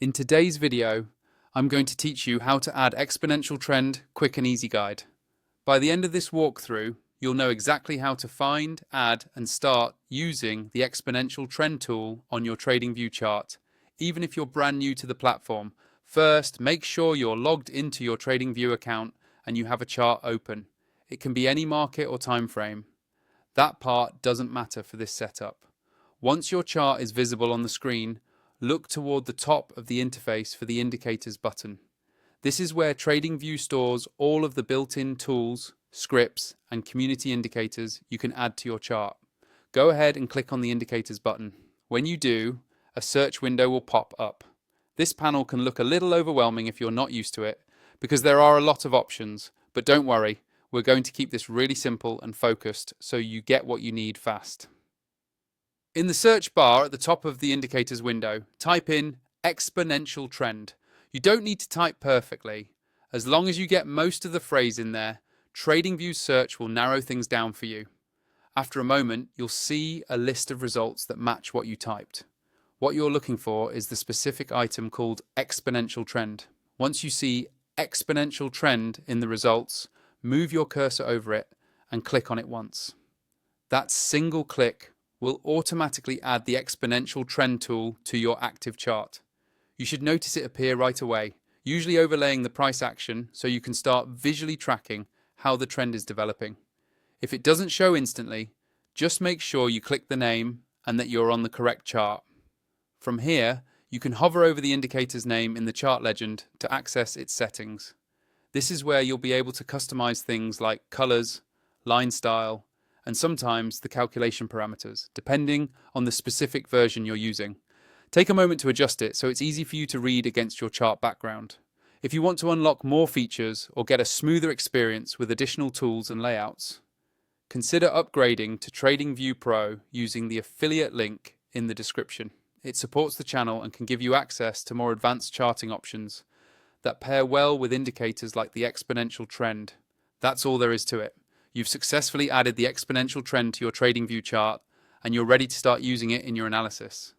In today's video, I'm going to teach you how to add Exponential Trend quick and easy guide. By the end of this walkthrough, you'll know exactly how to find, add, and start using the Exponential Trend tool on your Tradingview chart, even if you're brand new to the platform. First, make sure you're logged into your Tradingview account and you have a chart open. It can be any market or time frame. That part doesn't matter for this setup. Once your chart is visible on the screen, look toward the top of the interface for the Indicators button. This is where Tradingview stores all of the built-in tools, scripts, and community indicators you can add to your chart. Go ahead and click on the Indicators button. When you do, a search window will pop up. This panel can look a little overwhelming if you're not used to it, because there are a lot of options, but don't worry, we're going to keep this really simple and focused so you get what you need fast. In the search bar at the top of the Indicators window, type in Exponential Trend. You don't need to type perfectly. As long as you get most of the phrase in there, Tradingview's search will narrow things down for you. After a moment, you'll see a list of results that match what you typed. What you're looking for is the specific item called Exponential Trend. Once you see Exponential Trend in the results, move your cursor over it and click on it once. That single click will automatically add the Exponential Trend tool to your active chart. You should notice it appear right away, usually overlaying the price action so you can start visually tracking how the trend is developing. If it doesn't show instantly, just make sure you click the name and that you're on the correct chart. From here, you can hover over the indicator's name in the chart legend to access its settings. This is where you'll be able to customize things like colors, line style, and sometimes the calculation parameters, depending on the specific version you're using. Take a moment to adjust it so it's easy for you to read against your chart background. If you want to unlock more features or get a smoother experience with additional tools and layouts, consider upgrading to Tradingview Pro using the affiliate link in the description. It supports the channel and can give you access to more advanced charting options that pair well with indicators like the Exponential Trend. That's all there is to it. You've successfully added the Exponential Trend to your Tradingview chart and you're ready to start using it in your analysis.